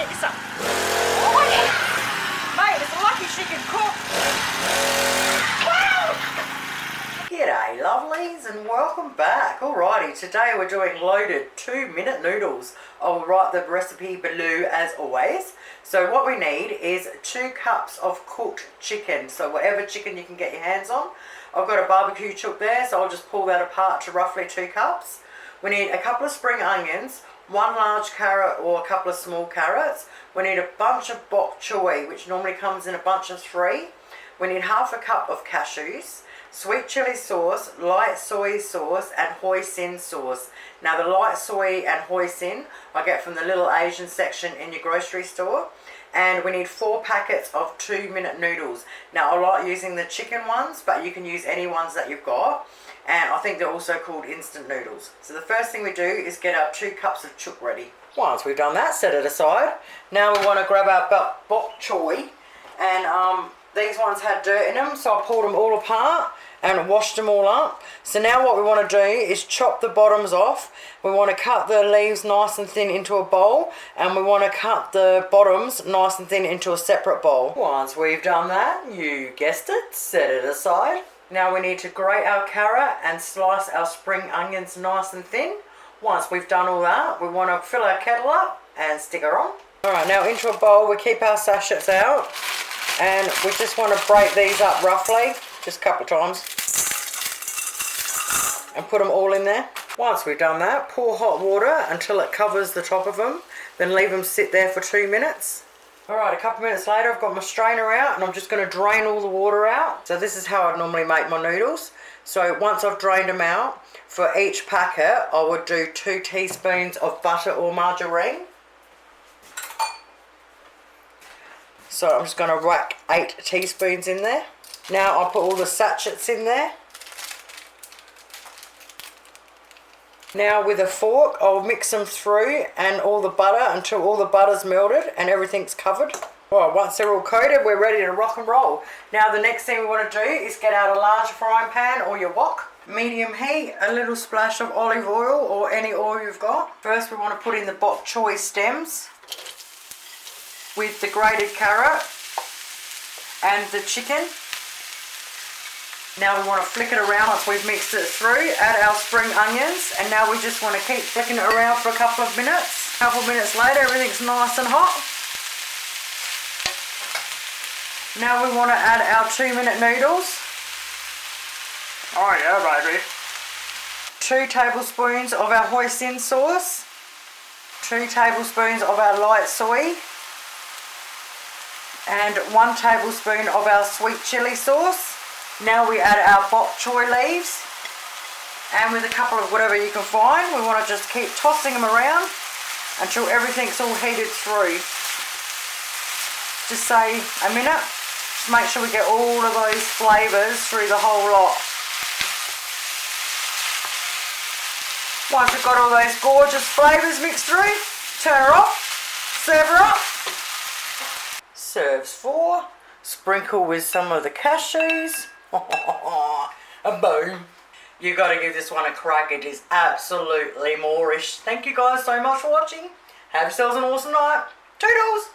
get you some. Oh yeah. Mate, it's lucky she can cook. Wow! G'day lovelies and welcome back. Alrighty, today we're doing loaded 2-minute noodles. I'll write the recipe below as always. So what we need is 2 cups of cooked chicken. So whatever chicken you can get your hands on. I've got a barbecue chook there, so I'll just pull that apart to roughly 2 cups. We need a couple of spring onions, 1 large carrot or a couple of small carrots. We need a bunch of bok choy, which normally comes in a bunch of 3. We need half a cup of cashews, sweet chili sauce, light soy sauce and hoisin sauce. Now the light soy and hoisin I get from the little Asian section in your grocery store. And we need 4 packets of 2-minute noodles. Now I like using the chicken ones, but you can use any ones that you've got. And I think they're also called instant noodles. So the first thing we do is get our 2 cups of chook ready. Once we've done that, set it aside. Now we want to grab our bok choy. And these ones had dirt in them, so I pulled them all apart and washed them all up. So now what we want to do is chop the bottoms off. We want to cut the leaves nice and thin into a bowl, and we want to cut the bottoms nice and thin into a separate bowl. Once we've done that, you guessed it, set it aside. Now we need to grate our carrot and slice our spring onions nice and thin. Once we've done all that, we want to fill our kettle up and stick her on. Alright, now into a bowl we keep our sachets out, and we just want to break these up roughly, just a couple of times, and put them all in there. Once we've done that, pour hot water until it covers the top of them, then leave them sit there for 2 minutes. Alright, a couple of minutes later I've got my strainer out and I'm just going to drain all the water out. So this is how I normally make my noodles. So once I've drained them out, for each packet I would do 2 teaspoons of butter or margarine. So I'm just going to whack 8 teaspoons in there. Now I'll put all the sachets in there. Now with a fork I'll mix them through and all the butter until all the butter's melted and everything's covered. Well, once they're all coated, we're ready to rock and roll. Now the next thing we want to do is get out a large frying pan or your wok. Medium heat, a little splash of olive oil or any oil you've got. First we want to put in the bok choy stems with the grated carrot and the chicken. Now we want to flick it around once we've mixed it through, add our spring onions, and now we just want to keep flicking it around for a couple of minutes. A couple of minutes later, everything's nice and hot. Now we want to add our 2-minute noodles. Oh yeah, baby. 2 tablespoons of our hoisin sauce, 2 tablespoons of our light soy, and 1 tablespoon of our sweet chili sauce. Now we add our bok choy leaves, and with a couple of whatever you can find, we want to just keep tossing them around until everything's all heated through. Just say a minute, just make sure we get all of those flavours through the whole lot. Once we've got all those gorgeous flavours mixed through, turn her off, serve her up. Serves 4, sprinkle with some of the cashews. A boom. You got to give this one a crack. It is absolutely moreish. Thank you guys so much for watching. Have yourselves an awesome night. Toodles.